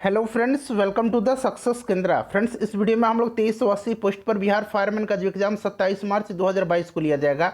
Hello friends, welcome to the success Kendra. Friends, इस video में हम लोग 2380 पोस्ट पर बिहार फायरमैन का जो एग्जाम 27 मार्च 2022 को लिया जाएगा।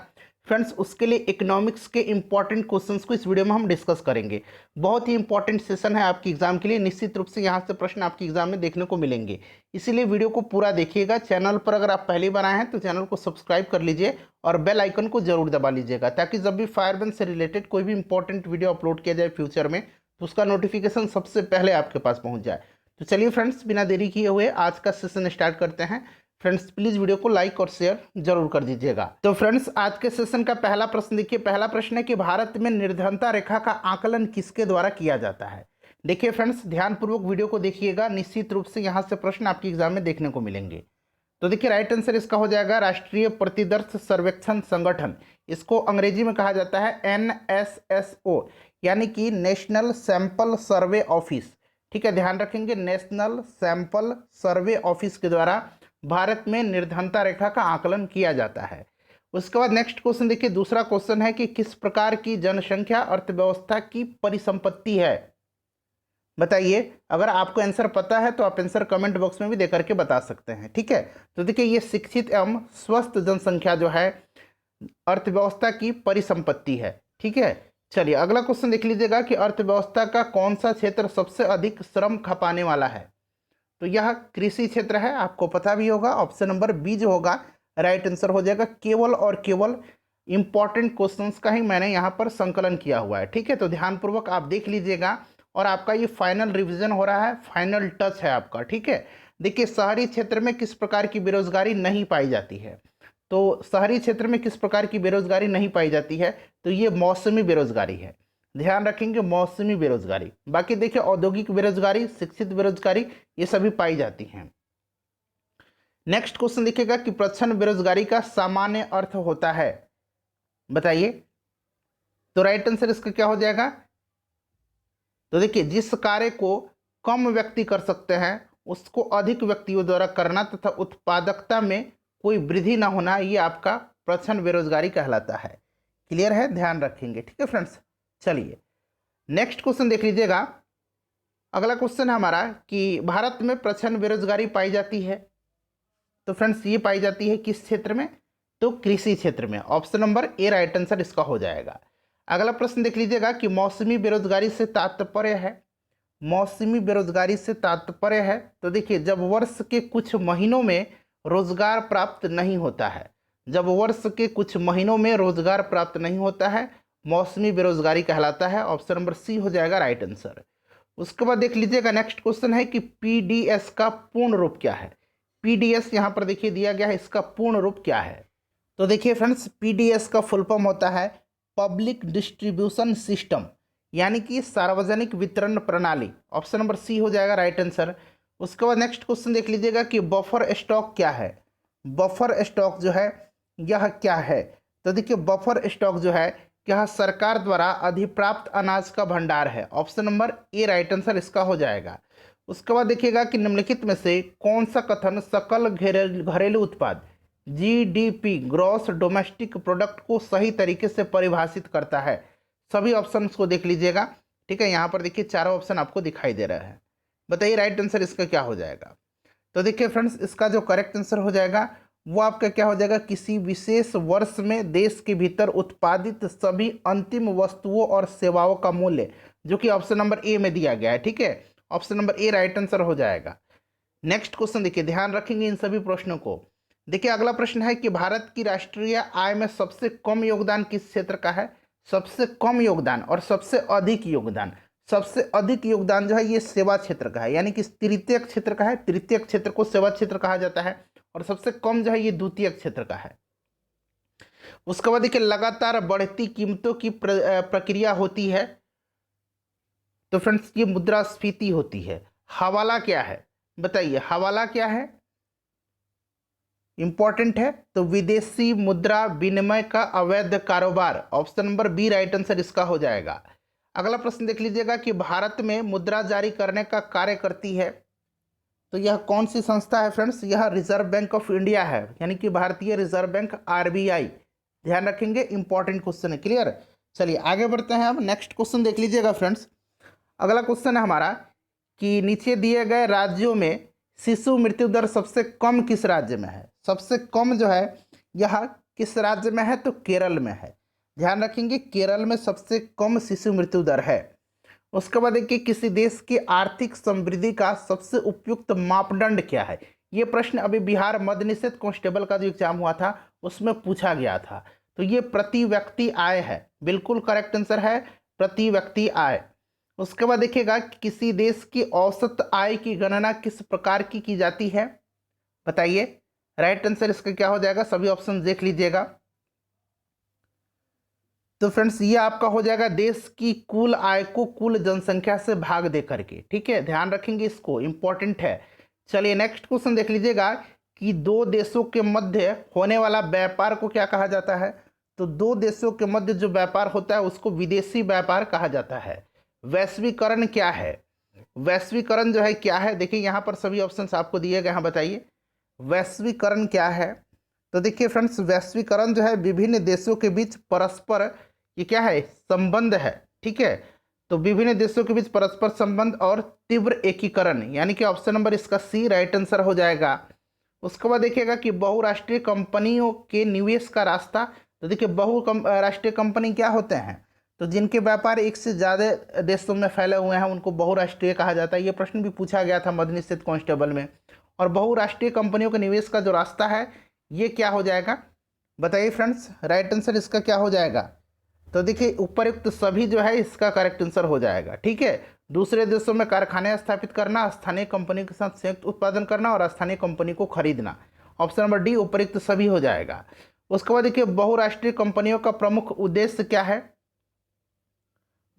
फ्रेंड्स, उसके लिए इकोनॉमिक्स के इंपॉर्टेंट क्वेश्चंस को इस वीडियो में हम डिस्कस करेंगे। बहुत ही इंपॉर्टेंट सेशन है आपके एग्जाम के लिए। निश्चित रूप से यहाँ से प्रश्न आपके एग्जाम में देखने को मिलेंगे, इसीलिए वीडियो को पूरा देखिएगा। चैनल पर अगर आप पहली बार आए हैं तो चैनल को सब्सक्राइब कर लीजिए और बेल आइकन को जरूर दबा लीजिएगा, ताकि जब भी फायरमैन से रिलेटेड कोई भी इंपॉर्टेंट वीडियो अपलोड किया जाए फ्यूचर में तो उसका नोटिफिकेशन सबसे पहले आपके पास पहुंच जाए। तो चलिए फ्रेंड्स, बिना देरी किए हुए आज का सेशन स्टार्ट करते हैं। फ्रेंड्स, प्लीज वीडियो को लाइक और शेयर जरूर कर दीजिएगा। तो फ्रेंड्स, आज के सेशन का पहला प्रश्न देखिए। पहला प्रश्न है कि भारत में निर्धनता रेखा का आकलन किसके द्वारा किया जाता है। देखिए फ्रेंड्स, ध्यानपूर्वक वीडियो को देखिएगा। निश्चित रूप से यहाँ से प्रश्न आपके एग्जाम में देखने को मिलेंगे। तो देखिए, राइट आंसर इसका हो जाएगा राष्ट्रीय प्रतिदर्श सर्वेक्षण संगठन। इसको अंग्रेजी में कहा जाता है NSSO, यानी कि नेशनल सैंपल सर्वे ऑफिस। ठीक है, ध्यान रखेंगे, नेशनल सैंपल सर्वे ऑफिस के द्वारा भारत में निर्धनता रेखा का आकलन किया जाता है। उसके बाद नेक्स्ट क्वेश्चन देखिए। दूसरा क्वेश्चन है कि किस प्रकार की जनसंख्या अर्थव्यवस्था की परिसंपत्ति है। बताइए। अगर आपको आंसर पता है तो आप आंसर कमेंट बॉक्स में भी दे करके बता सकते हैं। ठीक है, तो देखिए, ये शिक्षित एवं स्वस्थ जनसंख्या जो है अर्थव्यवस्था की परिसंपत्ति है। ठीक है, चलिए अगला क्वेश्चन देख लीजिएगा कि अर्थव्यवस्था का कौन सा क्षेत्र सबसे अधिक श्रम खपाने वाला है। तो यह कृषि क्षेत्र है, आपको पता भी होगा। ऑप्शन नंबर बी जो होगा राइट आंसर हो जाएगा। केवल और केवल इंपॉर्टेंट क्वेश्चंस का ही मैंने यहाँ पर संकलन किया हुआ है। ठीक है, तो ध्यानपूर्वक आप देख लीजिएगा और आपका ये फाइनल रिवीजन हो रहा है, फाइनल टच है आपका। ठीक है, देखिए, शहरी क्षेत्र में किस प्रकार की बेरोजगारी नहीं पाई जाती है। तो शहरी क्षेत्र में किस प्रकार की बेरोजगारी नहीं पाई जाती है, तो ये मौसमी बेरोजगारी है। ध्यान रखेंगे, मौसमी बेरोजगारी। बाकी देखिए, औद्योगिक बेरोजगारी, शिक्षित बेरोजगारी, ये सभी पाई जाती हैं। नेक्स्ट क्वेश्चन देखिएगा कि प्रच्छन्न बेरोजगारी का सामान्य अर्थ होता है। बताइए। तो राइट आंसर इसका क्या हो जाएगा। तो देखिए, जिस कार्य को कम व्यक्ति कर सकते हैं उसको अधिक व्यक्तियों द्वारा करना तथा उत्पादकता में कोई वृद्धि ना होना, ये आपका प्रच्छन्न बेरोजगारी कहलाता है। क्लियर है, ध्यान रखेंगे। ठीक है फ्रेंड्स, चलिए नेक्स्ट क्वेश्चन देख लीजिएगा। अगला क्वेश्चन है हमारा कि भारत में प्रच्छन्न बेरोजगारी पाई जाती है। तो फ्रेंड्स, ये पाई जाती है किस क्षेत्र में, तो कृषि क्षेत्र में। Option number A right answer इसका हो जाएगा। अगला प्रश्न देख लीजिएगा कि मौसमी बेरोजगारी से तात्पर्य है। मौसमी बेरोजगारी से तात्पर्य है, तो देखिए, जब वर्ष के कुछ महीनों में रोजगार प्राप्त नहीं होता है, जब वर्ष के कुछ महीनों में रोजगार प्राप्त नहीं होता है, मौसमी बेरोजगारी कहलाता है। ऑप्शन नंबर सी हो जाएगा राइट आंसर। उसके बाद देख लीजिएगा, नेक्स्ट क्वेश्चन है कि PDS का पूर्ण रूप क्या है। PDS यहाँ पर देखिए दिया गया है, इसका पूर्ण रूप क्या है। तो देखिए फ्रेंड्स, PDS का फुल फॉर्म होता है पब्लिक डिस्ट्रीब्यूशन सिस्टम, यानी कि सार्वजनिक वितरण प्रणाली। ऑप्शन नंबर सी हो जाएगा राइट आंसर। उसके बाद नेक्स्ट क्वेश्चन देख लीजिएगा कि बफर स्टॉक क्या है। बफर स्टॉक जो है यह क्या है। तो देखिए, बफर स्टॉक जो है यह सरकार द्वारा अधिप्राप्त अनाज का भंडार है। Option number A right answer इसका हो जाएगा। उसके बाद देखिएगा कि निम्नलिखित में से कौन सा कथन सकल घरेलू उत्पाद GDP ग्रॉस डोमेस्टिक प्रोडक्ट को सही तरीके से परिभाषित करता है। सभी ऑप्शंस को देख लीजिएगा। ठीक है, यहाँ पर देखिए चारों ऑप्शन आपको दिखाई दे रहा है। बताइए राइट आंसर इसका क्या हो जाएगा। तो देखिए फ्रेंड्स, इसका जो करेक्ट आंसर हो जाएगा वो आपका क्या हो जाएगा, किसी विशेष वर्ष में देश के भीतर उत्पादित सभी अंतिम वस्तुओं और सेवाओं का मूल्य, जो कि ऑप्शन नंबर ए में दिया गया है। ठीक है, option number A right answer हो जाएगा। नेक्स्ट क्वेश्चन देखिए, ध्यान रखेंगे इन सभी प्रश्नों को। देखिए, अगला प्रश्न है कि भारत की राष्ट्रीय आय में सबसे कम योगदान किस क्षेत्र का है। सबसे कम योगदान और सबसे अधिक योगदान। सबसे अधिक योगदान जो है ये सेवा क्षेत्र का है, यानी कि तृतीयक क्षेत्र का है। तृतीयक क्षेत्र को सेवा क्षेत्र कहा जाता है। और सबसे कम जो है ये द्वितीयक क्षेत्र का है। उसके बाद देखिए, लगातार बढ़ती कीमतों की प्रक्रिया होती है। तो फ्रेंड्स, ये मुद्रास्फीति होती है। हवाला क्या है, बताइए, हवाला क्या है, इंपॉर्टेंट है। तो विदेशी मुद्रा विनिमय का अवैध कारोबार। Option number B right answer इसका हो जाएगा। अगला प्रश्न देख लीजिएगा कि भारत में मुद्रा जारी करने का कार्य करती है। तो यह कौन सी संस्था है फ्रेंड्स, यह रिजर्व बैंक ऑफ इंडिया है, यानी कि भारतीय रिजर्व बैंक RBI। ध्यान रखेंगे, इंपॉर्टेंट क्वेश्चन है। क्लियर, चलिए आगे बढ़ते हैं। अब नेक्स्ट क्वेश्चन देख लीजिएगा फ्रेंड्स। अगला क्वेश्चन है हमारा कि नीचे दिए गए राज्यों में शिशु मृत्यु दर सबसे कम किस राज्य में है। सबसे कम जो है यह किस राज्य में है, तो केरल में है। ध्यान रखेंगे, केरल में सबसे कम शिशु मृत्यु दर है। उसके बाद देखिए, किसी देश की आर्थिक समृद्धि का सबसे उपयुक्त मापदंड क्या है। ये प्रश्न अभी बिहार मद्य निषेध कांस्टेबल का जो एग्जाम हुआ था उसमें पूछा गया था। तो ये प्रति व्यक्ति आय है, बिल्कुल करेक्ट आंसर है प्रति व्यक्ति आय। उसके बाद देखिएगा कि किसी देश की औसत आय की गणना किस प्रकार की जाती है, बताइए। राइट आंसर इसका क्या हो जाएगा, सभी ऑप्शन देख लीजिएगा। तो फ्रेंड्स ये आपका हो जाएगा देश की कुल आय को कुल जनसंख्या से भाग दे करके, ठीक है, ध्यान रखेंगे इसको, इंपॉर्टेंट है। चलिए नेक्स्ट क्वेश्चन देख लीजिएगा कि दो देशों के मध्य होने वाला व्यापार को क्या कहा जाता है। तो दो देशों के मध्य जो व्यापार होता है उसको विदेशी व्यापार कहा जाता है। वैश्वीकरण क्या है, वैश्वीकरण जो है क्या है, देखिए यहाँ पर सभी ऑप्शंस आपको दिए गए हैं, बताइए वैश्वीकरण क्या है। तो देखिए फ्रेंड्स, वैश्वीकरण जो है विभिन्न देशों के बीच परस्पर ये क्या है, संबंध है, ठीक है। तो विभिन्न देशों के बीच परस्पर संबंध और तीव्र एकीकरण, यानी कि ऑप्शन नंबर इसका सी राइट आंसर हो जाएगा। उसके बाद देखिएगा कि बहुराष्ट्रीय कंपनियों के निवेश का रास्ता। तो देखिए बहुराष्ट्रीय कंपनी क्या होते हैं, तो जिनके व्यापार एक से ज़्यादा देशों में फैले हुए हैं उनको बहुराष्ट्रीय कहा जाता है। ये प्रश्न भी पूछा गया था मद्य निषेध कांस्टेबल में। और बहुराष्ट्रीय कंपनियों के निवेश का जो रास्ता है ये क्या हो जाएगा, बताइए फ्रेंड्स, राइट आंसर इसका क्या हो जाएगा। तो देखिए उपरोक्त सभी जो है इसका करेक्ट आंसर हो जाएगा, ठीक है। दूसरे देशों में कारखाने स्थापित करना, स्थानीय कंपनी के साथ संयुक्त उत्पादन करना और स्थानीय कंपनी को खरीदना, ऑप्शन नंबर डी उपरोक्त सभी हो जाएगा। उसके बाद देखिए बहुराष्ट्रीय कंपनियों का प्रमुख उद्देश्य क्या है,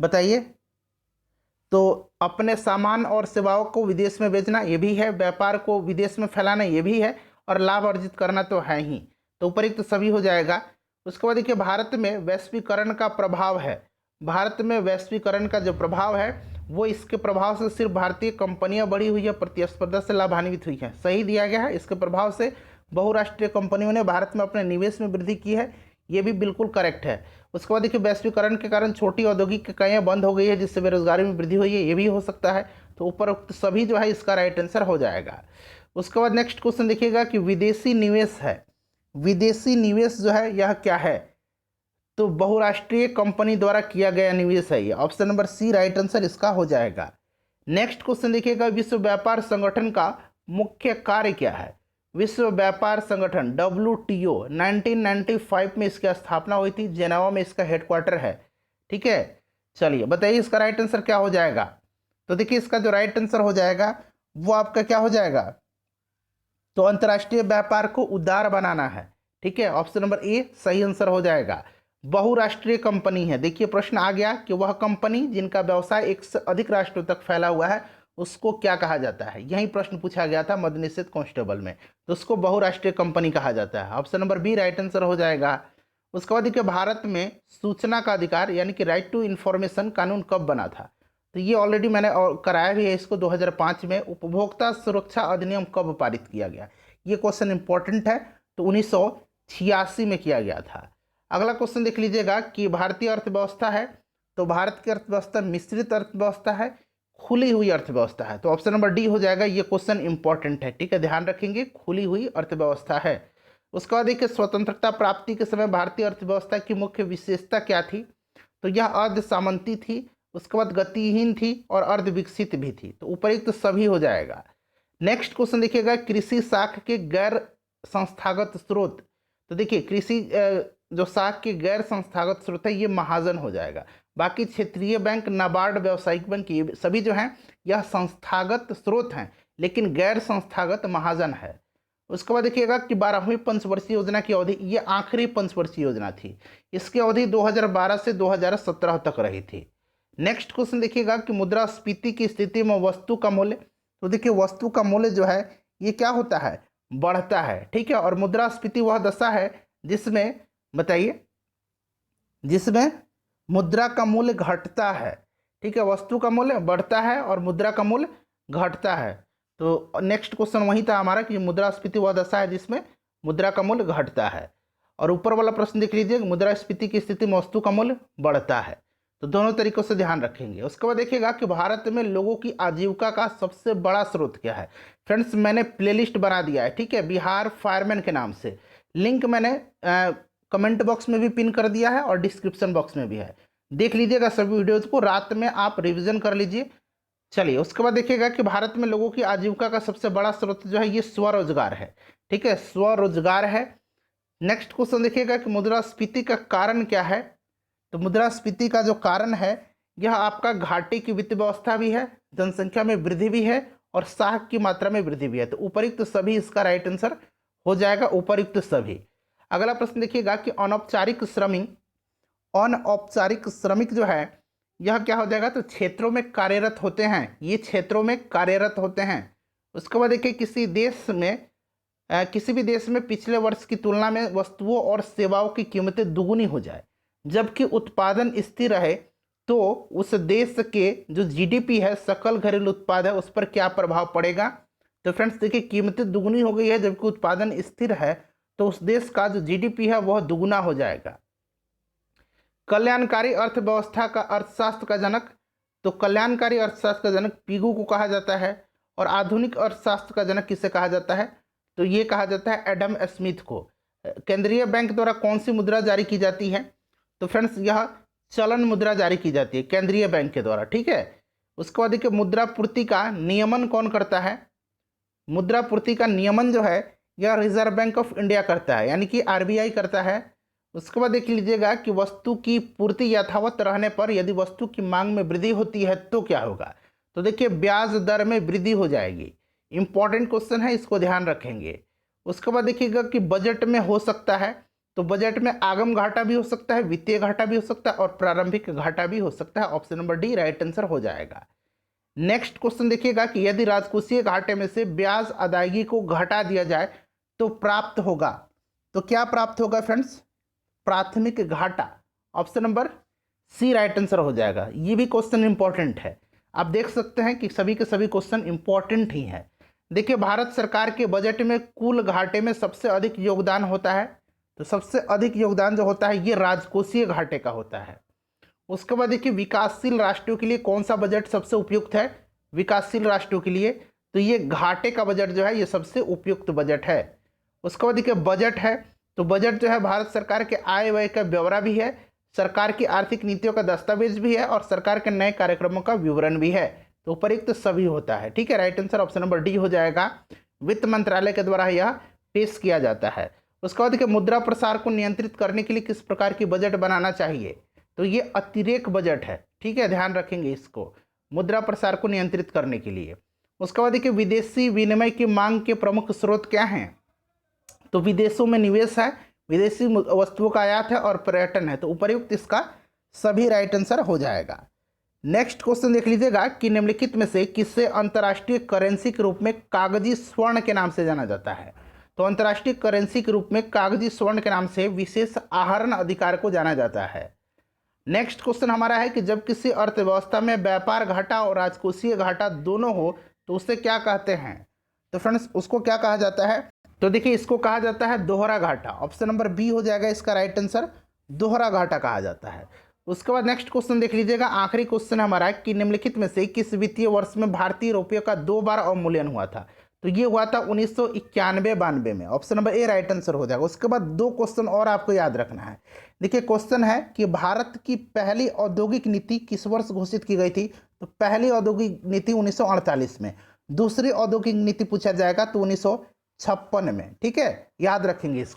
बताइए। तो अपने सामान और सेवाओं को विदेश में बेचना ये भी है, व्यापार को विदेश में फैलाना ये भी है, और लाभ अर्जित करना तो है ही। तो उपरोक्त सभी हो जाएगा। उसके बाद देखिए भारत में वैश्वीकरण का प्रभाव है। भारत में वैश्वीकरण का जो प्रभाव है वो इसके प्रभाव से सिर्फ भारतीय कंपनियां बढ़ी हुई है, प्रतिस्पर्धा से लाभान्वित हुई हैं, सही दिया गया है। इसके प्रभाव से बहुराष्ट्रीय कंपनियों ने भारत में अपने निवेश में वृद्धि की है, ये भी बिल्कुल करेक्ट है। उसके बाद देखिए वैश्वीकरण के कारण छोटी औद्योगिक इकाइयाँ बंद हो गई है जिससे बेरोजगारी में वृद्धि हुई है, ये भी हो सकता है। तो उपरोक्त सभी जो है इसका राइट आंसर हो जाएगा। उसके बाद नेक्स्ट क्वेश्चन देखिएगा कि विदेशी निवेश है, विदेशी निवेश जो है यह क्या है, तो बहुराष्ट्रीय कंपनी द्वारा किया गया निवेश है, ये option number C right answer इसका हो जाएगा। नेक्स्ट क्वेश्चन देखिएगा विश्व व्यापार संगठन का मुख्य कार्य क्या है। विश्व व्यापार संगठन WTO 1995 में इसकी स्थापना हुई थी, जेनेवा में इसका हेडक्वार्टर है, ठीक है। चलिए बताइए इसका राइट आंसर क्या हो जाएगा। तो देखिए इसका जो राइट आंसर हो जाएगा वो आपका क्या हो जाएगा, तो अंतर्राष्ट्रीय व्यापार को उदार बनाना है, ठीक है, ऑप्शन नंबर ए सही आंसर हो जाएगा। बहुराष्ट्रीय कंपनी है, देखिए प्रश्न आ गया कि वह कंपनी जिनका व्यवसाय एक से अधिक राष्ट्रों तक फैला हुआ है उसको क्या कहा जाता है, यही प्रश्न पूछा गया था मद्य निषेध कांस्टेबल में, तो उसको बहुराष्ट्रीय कंपनी कहा जाता है, option number B right answer हो जाएगा। उसके बाद देखिए भारत में सूचना का अधिकार यानी कि राइट टू इन्फॉर्मेशन कानून कब बना था। तो ये ऑलरेडी मैंने कराया भी है इसको 2005 में। उपभोक्ता सुरक्षा अधिनियम कब पारित किया गया, ये क्वेश्चन इंपॉर्टेंट है, तो 1986 में किया गया था। अगला क्वेश्चन देख लीजिएगा कि भारतीय अर्थव्यवस्था है, तो भारत की अर्थव्यवस्था मिश्रित अर्थव्यवस्था है, खुली हुई अर्थव्यवस्था है, तो ऑप्शन नंबर डी हो जाएगा। ये क्वेश्चन इंपॉर्टेंट है, ठीक है, ध्यान रखेंगे, खुली हुई अर्थव्यवस्था है। उसके बाद देखिए स्वतंत्रता प्राप्ति के समय भारतीय अर्थव्यवस्था की मुख्य विशेषता क्या थी, तो यह अर्ध सामंती थी, उसके बाद गतिहीन थी और अर्ध विकसित भी थी, तो उपयुक्त सभी हो जाएगा। नेक्स्ट क्वेश्चन देखिएगा कृषि शाख के गैर संस्थागत स्रोत। तो देखिए कृषि जो शाख के गैर संस्थागत स्रोत है ये महाजन हो जाएगा। बाकी क्षेत्रीय बैंक, नाबार्ड, व्यावसायिक बैंक ये सभी जो हैं यह संस्थागत स्रोत हैं, लेकिन गैर संस्थागत महाजन है। उसके बाद देखिएगा कि 12वीं पंचवर्षीय योजना की अवधि, ये आखिरी पंचवर्षीय योजना थी, इसकी अवधि 2012 से 2017 तक रही थी। नेक्स्ट क्वेश्चन देखिएगा कि मुद्रास्फीति की स्थिति में वस्तु का मूल्य। तो देखिए वस्तु का मूल्य जो है ये क्या होता है, बढ़ता है, ठीक है, और मुद्रास्फीति वह दशा है जिसमें, बताइए, जिसमें मुद्रा का मूल्य घटता है, ठीक है, वस्तु का मूल्य बढ़ता है और मुद्रा का मूल्य घटता है। तो नेक्स्ट क्वेश्चन वही था हमारा कि मुद्रास्फीति वह दशा है जिसमें मुद्रा का मूल्य घटता है। और ऊपर वाला प्रश्न देख लीजिए, मुद्रास्फीति की स्थिति में वस्तु का मूल्य बढ़ता है। तो दोनों तरीकों से ध्यान रखेंगे। उसके बाद देखिएगा कि भारत में लोगों की आजीविका का सबसे बड़ा स्रोत क्या है। फ्रेंड्स मैंने प्लेलिस्ट बना दिया है, ठीक है, बिहार फायरमैन के नाम से। लिंक मैंने कमेंट बॉक्स में भी पिन कर दिया है और डिस्क्रिप्शन बॉक्स में भी है, देख लीजिएगा सभी वीडियोज़ को, रात में आप रिविजन कर लीजिए। चलिए उसके बाद देखिएगा कि भारत में लोगों की आजीविका का सबसे बड़ा स्रोत जो है ये स्वरोजगार है, ठीक है, स्वरोजगार है। नेक्स्ट क्वेश्चन देखिएगा कि मुद्रास्फीति का कारण क्या है। तो मुद्रास्फीति का जो कारण है यह आपका घाटे की वित्त व्यवस्था भी है, जनसंख्या में वृद्धि भी है और साख की मात्रा में वृद्धि भी है। तो उपयुक्त सभी इसका राइट आंसर हो जाएगा, उपयुक्त सभी। अगला प्रश्न देखिएगा कि अनौपचारिक श्रमिक जो है यह क्या हो जाएगा। तो क्षेत्रों में कार्यरत होते हैं, ये क्षेत्रों में कार्यरत होते हैं। उसके बाद देखिए किसी भी देश में पिछले वर्ष की तुलना में वस्तुओं और सेवाओं की कीमतें दुगुनी हो जाए जबकि उत्पादन स्थिर रहे तो उस देश के जो जीडीपी है, सकल घरेलू उत्पाद है, उस पर क्या प्रभाव पड़ेगा। तो फ्रेंड्स देखिए किमतें दुगुनी हो गई है जबकि उत्पादन स्थिर है तो उस देश का जो जीडीपी है वह दुगुना हो जाएगा। कल्याणकारी अर्थव्यवस्था का अर्थशास्त्र का जनक, तो कल्याणकारी अर्थशास्त्र का जनक पीगू को कहा जाता है। और आधुनिक अर्थशास्त्र का जनक किसे कहा जाता है। तो ये कहा जाता है एडम स्मिथ को। केंद्रीय बैंक द्वारा कौन सी मुद्रा जारी की जाती है। तो फ्रेंड्स यह चलन मुद्रा जारी की जाती है केंद्रीय बैंक के द्वारा, ठीक है। उसके बाद देखिए मुद्रा पूर्ति का नियमन कौन करता है। मुद्रा पूर्ति का नियमन जो है यह रिजर्व बैंक ऑफ इंडिया करता है, यानी कि आरबीआई करता है। उसके बाद देख लीजिएगा कि वस्तु की पूर्ति यथावत रहने पर यदि वस्तु की मांग में वृद्धि होती है तो क्या होगा। तो देखिए ब्याज दर में वृद्धि हो जाएगी। इंपॉर्टेंट क्वेश्चन है, इसको ध्यान रखेंगे। उसके बाद देखिएगा कि बजट में हो सकता है, तो बजट में आगम घाटा भी हो सकता है, वित्तीय घाटा भी हो सकता है और प्रारंभिक घाटा भी हो सकता है। Option number D right answer हो जाएगा। नेक्स्ट क्वेश्चन देखिएगा कि यदि राजकोषीय घाटे में से ब्याज अदायगी को घटा दिया जाए तो प्राप्त होगा। तो क्या प्राप्त होगा फ्रेंड्स, प्राथमिक घाटा। Option number C right answer हो जाएगा। ये भी क्वेश्चन इंपॉर्टेंट है, आप देख सकते हैं कि सभी के सभी क्वेश्चन इंपॉर्टेंट ही हैं। देखिए भारत सरकार के बजट में कुल घाटे में सबसे अधिक योगदान होता है, तो सबसे अधिक योगदान जो होता है ये राजकोषीय घाटे का होता है। उसके बाद देखिए विकासशील राष्ट्रों के लिए कौन सा बजट सबसे उपयुक्त है। विकासशील राष्ट्रों के लिए तो ये घाटे का बजट जो है ये सबसे उपयुक्त बजट है। उसके बाद देखिए बजट है, तो बजट जो है भारत सरकार के आय व्यय का ब्यौरा भी है, सरकार की आर्थिक नीतियों का दस्तावेज भी है और सरकार के नए कार्यक्रमों का विवरण भी है। तो उपयुक्त सभी होता है, ठीक है। Right answer option number D हो जाएगा। वित्त मंत्रालय के द्वारा यह पेश किया जाता है। उसके बाद देखिए मुद्रा प्रसार को नियंत्रित करने के लिए किस प्रकार की बजट बनाना चाहिए। तो ये अतिरेक बजट है, ठीक है, ध्यान रखेंगे इसको, मुद्रा प्रसार को नियंत्रित करने के लिए। उसके बाद देखिए विदेशी विनिमय की मांग के प्रमुख स्रोत क्या हैं। तो विदेशों में निवेश है, विदेशी वस्तुओं का आयात है और पर्यटन है। तो उपयुक्त इसका सभी राइट आंसर हो जाएगा। नेक्स्ट क्वेश्चन देख लीजिएगा कि निम्नलिखित में से किसे अंतर्राष्ट्रीय करेंसी के रूप में कागजी स्वर्ण के नाम से जाना जाता है। तो अंतर्राष्ट्रीय करेंसी के रूप में कागजी स्वर्ण के नाम से विशेष आहरण अधिकार को जाना जाता है। नेक्स्ट क्वेश्चन हमारा है कि जब किसी अर्थव्यवस्था में व्यापार घाटा और राजकोषीय घाटा दोनों हो तो उसे क्या कहते हैं। तो फ्रेंड्स उसको क्या कहा जाता है। तो देखिए इसको कहा जाता है दोहरा घाटा। ऑप्शन नंबर बी हो जाएगा इसका राइट आंसर, दोहरा घाटा कहा जाता है। उसके बाद नेक्स्ट क्वेश्चन देख लीजिएगा, आखिरी क्वेश्चन हमारा कि निम्नलिखित में से किस वित्तीय वर्ष में भारतीय रुपये का 2 बार अवमूल्यन हुआ था। तो ये हुआ था 1991-92 में। Option number A right answer हो जाएगा। उसके बाद 2 क्वेश्चन और आपको याद रखना है। देखिए क्वेश्चन है कि भारत की पहली औद्योगिक नीति किस वर्ष घोषित की गई थी। तो पहली औद्योगिक नीति 1948 में, दूसरी औद्योगिक नीति पूछा जाएगा तो 1956 में, ठीक है, याद रखेंगे इसको।